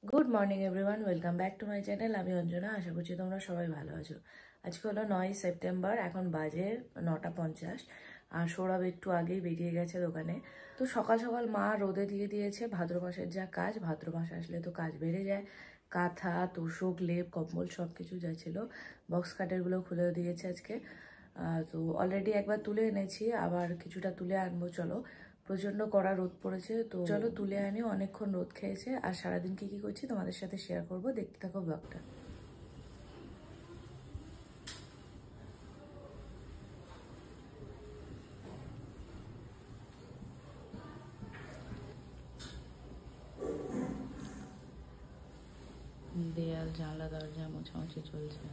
Good morning everyone, welcome back to my channel. আমি অঞ্জনা, আশা করছি তোমরা সবাই ভালো আছো। আজকে হলো 9 সেপ্টেম্বর, এখন বাজে 9:50 আর সৌরভ একটু আগেই বেরিয়ে গেছে দোকানে। তো সকাল সকাল মা রোদে দিয়ে দিয়েছে ভাদ্র মাসের যা কাজ, ভাদ্র মাস আসলে তো কাজ বেড়ে যায়। কাঁথা, তোষক, লেপ, কম্বল সব কিছু যা ছিল বক্স কাটেরগুলো খুলে দিয়েছে আজকে। তো অলরেডি একবার তুলে এনেছি, আবার কিছুটা তুলে আনবো। চলো, প্রচন্ড কড়া রোদ পড়েছে, তো চলো তুলে আনি। অনেকক্ষণ রোদ খেয়েছে, আর সারাদিন কি কি করছি তোমাদের সাথে শেয়ার করব, দেখতে থাকো ব্লগটা। দেয়াল, জানলা, দরজা মোছামুছি চলছে।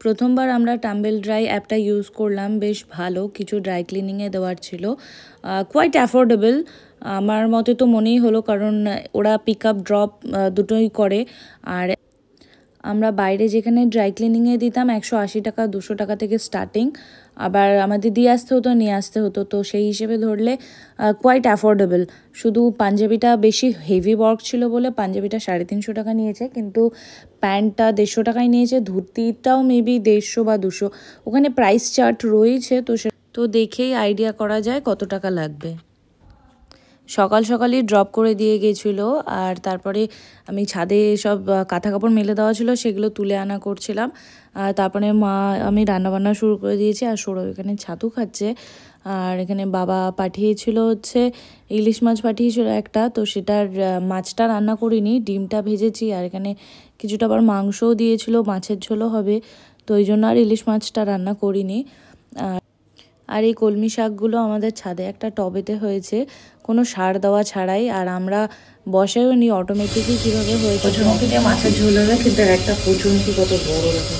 প্রথমবার আমরা টাম্বেল ড্রাই অ্যাপটা ইউজ করলাম, বেশ ভালো। কিছু ড্রাই ক্লিনিংয়ে দেওয়ার ছিল, কোয়াইট অ্যাফোর্ডেবল আমার মতে তো মনেই হলো, কারণ ওরা পিক আপ ড্রপ দুটোই করে। আর আমরা বাইরে যেখানে ড্রাই ক্লিনিংয়ে দিতাম 180 টাকা 200 টাকা থেকে স্টার্টিং, আবার আমাদের দিয়ে আসতে হতো, নিয়ে আসতে হতো। তো সেই হিসেবে ধরলে কোয়াইট অ্যাফোর্ডেবল। শুধু পাঞ্জাবিটা বেশি হেভি ওয়ার্ক ছিল বলে পাঞ্জাবিটা 350 টাকা নিয়েছে, কিন্তু প্যান্টটা 150 টাকায় নিয়েছে, ধুতিটাও মেবি 150 বা 200। ওখানে প্রাইস চার্ট রয়েছে, তো দেখেই আইডিয়া করা যায় কত টাকা লাগবে। সকাল সকালই ড্রপ করে দিয়ে গেছিলো, আর তারপরে আমি ছাদে সব কাঁথা কাপড় মেলে দেওয়া ছিল, সেগুলো তুলে আনা করছিলাম। তারপরে আমি রান্নাবান্না শুরু করে দিয়েছি, আর সৌরভ এখানে ছাতু খাচ্ছে। আর এখানে বাবা পাঠিয়েছিল হচ্ছে ইলিশ মাছ পাঠিয়েছিল একটা, তো সেটার মাছটা রান্না করিনি, ডিমটা ভেজেছি। আর এখানে কিছুটা আবার মাংসও দিয়েছিল, মাছের ঝোলও হবে, তো ওই জন্য আর ইলিশ মাছটা রান্না করিনি। আর এই কলমি শাকগুলো আমাদের ছাদে একটা টবেতে হয়েছে, কোনো সার দেওয়া ছাড়াই। আর আমরা বসাইও নি, অটোমেটিকই কীভাবে হয়েছে। কচুমুখি দিয়ে মাছের ঝোল হবে, কিন্তু একটা কচুমুখি কত বড় রকম,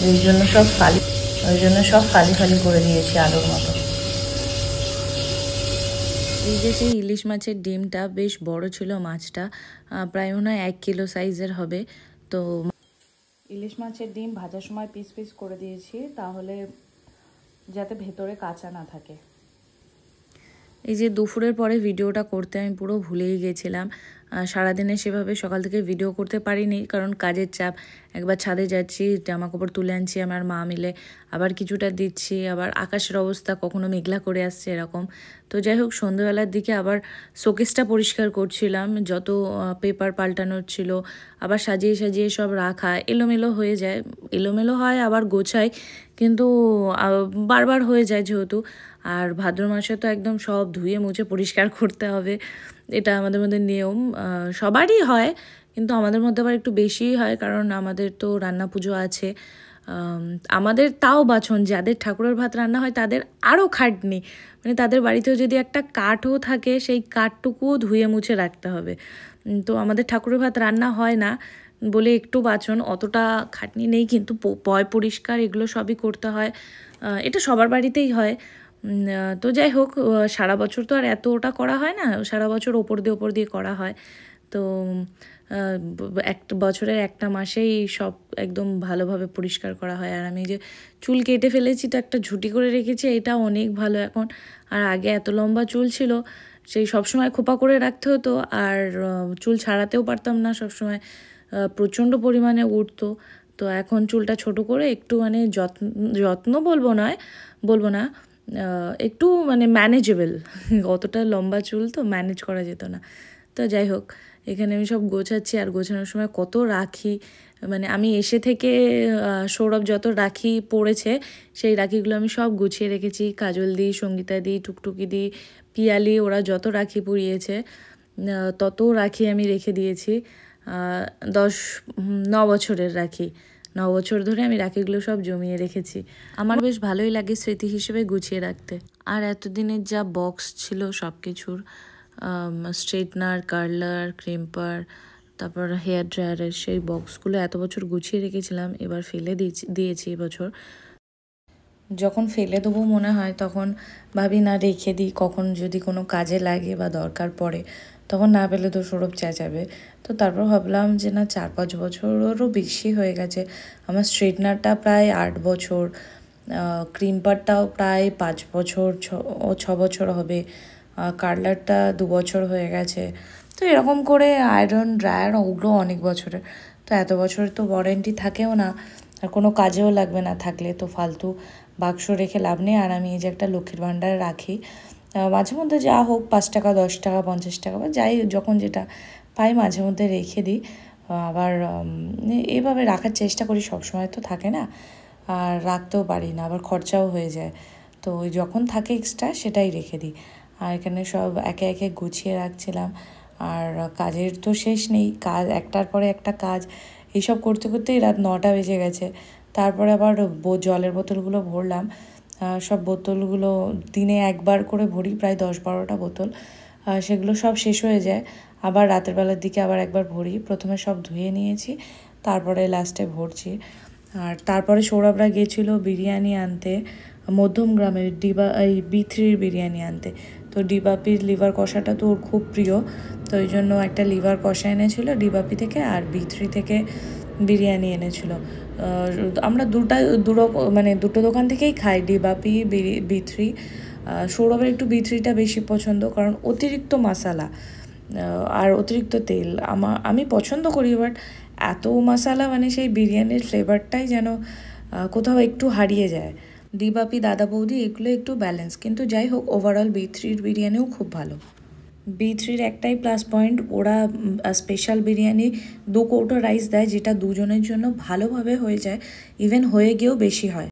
ওই জন্য সব ফালি ফালি করে দিয়েছি আলুর মতো। এই যে সেই ইলিশ মাছের ডিমটা বেশ বড় ছিল, মাছটা প্রায় মনে হয় 1 কিলো সাইজের হবে। তো ইলিশ মাছের ডিম ভাজার সময় পিস পিস করে দিয়েছি, তাহলে যাতে ভেতরে কাঁচা না থাকে। এই যে দুপুরের পরে ভিডিওটা করতে আমি পুরো ভুলেই গেছিলাম। সারাদিনে সেভাবে সকাল থেকে ভিডিও করতে পারিনি, কারণ কাজের চাপ। একবার ছাদে যাচ্ছি, জামা কাপড় তুলে আনছি আমার মা মিলে, আবার কিছুটা দিচ্ছি, আবার আকাশের অবস্থা কখনো মেঘলা করে আসছে এরকম। তো যাই হোক, সন্ধ্যাবেলার দিকে আবার শোকেসটা পরিষ্কার করছিলাম, যত পেপার পাল্টানোর ছিল, আবার সাজিয়ে সাজিয়ে সব রাখা। এলোমেলো হয়ে যায়, এলোমেলো হয় আবার গোছাই, কিন্তু বারবার হয়ে যায় যেহেতু। আর ভাদ্র মাসে তো একদম সব ধুয়ে মুছে পরিষ্কার করতে হবে, এটা আমাদের মধ্যে নিয়ম। সবারই হয়, কিন্তু আমাদের মধ্যে আবার একটু বেশিই হয়, কারণ আমাদের তো রান্না পুজো আছে। আমাদের তাও বাছন, যাদের ঠাকুরের ভাত রান্না হয় তাদের আরও খাটনি। মানে তাদের বাড়িতেও যদি একটা কাঠও থাকে, সেই কাঠটুকুও ধুয়ে মুছে রাখতে হবে। তো আমাদের ঠাকুরের ভাত রান্না হয় না বলে একটু বাছন, অতটা খাটনি নেই, কিন্তু পয় পরিষ্কার এগুলো সবই করতে হয়। এটা সবার বাড়িতেই হয়। তো যাই হোক, সারা বছর তো আর এতটা করা হয় না, সারা বছর ওপর দিয়ে করা হয়। তো একটা বছরের একটা মাসেই সব একদম ভালোভাবে পরিষ্কার করা হয়। আর আমি যে চুল কেটে ফেলেছি, তো একটা ঝুটি করে রেখেছি, এটা অনেক ভালো এখন। আর আগে এত লম্বা চুল ছিল, সেই সবসময় খোপা করে রাখতে হতো, আর চুল ছাড়াতেও পারতাম না সবসময়, প্রচণ্ড পরিমাণে উঠতো। তো এখন চুলটা ছোট করে একটু মানে যত্ন বলবো না, একটু মানে ম্যানেজেবল। অতটা লম্বা চুল তো ম্যানেজ করা যেত না। তো যাই হোক, এখানে আমি সব গোছাচ্ছি, আর গোছানোর সময় কত রাখি, মানে আমি এসে থেকে সৌরভ যত রাখি পড়েছে, সেই রাখিগুলো আমি সব গুছিয়ে রেখেছি। কাজল দিই, সঙ্গীতা দিই, টুকটুকি দিই, পিয়ালি, ওরা যত রাখি পুড়িয়েছে তত রাখি আমি রেখে দিয়েছি। 9 বছরের রাখি, 9 বছর ধরে আমি রাখিগুলো সব জমিয়ে রেখেছি। আমার বেশ ভালোই লাগে স্মৃতি হিসেবে গুছিয়ে রাখতে। আর এতদিনের যা বক্স ছিল সব কিছুর, স্ট্রেটনার, কার্লার, ক্রিম্পার, তারপর হেয়ার ড্রায়ারের, সেই বক্সগুলো এত বছর গুছিয়ে রেখেছিলাম, এবার ফেলে দিয়েছি এবছর। যখন ফেলে দেবো মনে হয়, তখন ভাবি না রেখে দিই, কখন যদি কোনো কাজে লাগে বা দরকার পড়ে। তখন না পেলে তো সৌরভ চেঁচাবে। তো তারপর ভাবলাম যে না 4-5 বছরেরও বেশি হয়ে গেছে, আমার স্ট্রেটনারটা প্রায় 8 বছর, ক্রিম্পারটাও প্রায় 5 বছর 6 বছর হবে, কার্লারটা 2 বছর হয়ে গেছে। তো এরকম করে আয়রন ড্রায়ার ওগুলো অনেক বছরের। তো এত বছরের তো ওয়ারেন্টি থাকেও না, আর কোনো কাজেও লাগবে না, থাকলে তো ফালতু বাক্স রেখে লাভ নেই। আর আমি এই যে একটা লক্ষ্মীর ভাণ্ডার রাখি, মাঝে মধ্যে যা হোক 5 টাকা 10 টাকা 50 টাকা বা যাই যখন যেটা পাই মাঝে মধ্যে রেখে দিই। আবার এইভাবে রাখার চেষ্টা করি, সবসময় তো থাকে না, আর রাখতেও পারি না, আবার খরচাও হয়ে যায়। তো ওই যখন থাকে এক্সট্রা সেটাই রেখে দিই। আর এখানে সব একে একে গুছিয়ে রাখছিলাম। আর কাজের তো শেষ নেই, কাজ একটার পরে একটা কাজ, এইসব করতে করতেই রাত 9টা বেজে গেছে। তারপরে আবার জলের বোতলগুলো ভরলাম, সব বোতলগুলো দিনে একবার করে ভরি, প্রায় 10-12টা বোতল, সেগুলো সব শেষ হয়ে যায়। আবার রাতের বেলার দিকে আবার একবার ভরি, প্রথমে সব ধুয়ে নিয়েছি, তারপরে লাস্টে ভরছি। আর তারপরে সৌরভরা গিয়েছিলো বিরিয়ানি আনতে মধ্যম গ্রামের এই B3-র বিরিয়ানি আনতে। তো ডিবাপির লিভার কষাটা তো ওর খুব প্রিয়, তো ওই জন্য একটা লিভার কষা এনেছিলো ডিবাপি থেকে, আর B3 থেকে বিরিয়ানি এনেছিল। আমরা দুটো দোকান থেকেই খাই, ডিবাপি B3। সৌরভের একটু B3টা বেশি পছন্দ, কারণ অতিরিক্ত মশলা আর অতিরিক্ত তেল আমি পছন্দ করি, বাট এত মশলা মানে সেই বিরিয়ানির ফ্লেভারটাই যেন কোথাও একটু হারিয়ে যায়। ডিবাপি দাদা বৌদি এগুলো একটু ব্যালেন্স, কিন্তু যাই হোক ওভারঅল B3-র বিরিয়ানিও খুব ভালো। B3-র একটাই প্লাস পয়েন্ট, ওরা স্পেশাল বিরিয়ানি 2 কৌটো রাইস দেয়, যেটা দুজনের জন্য ভালোভাবে হয়ে যায়, ইভেন হয়ে গিয়েও বেশি হয়।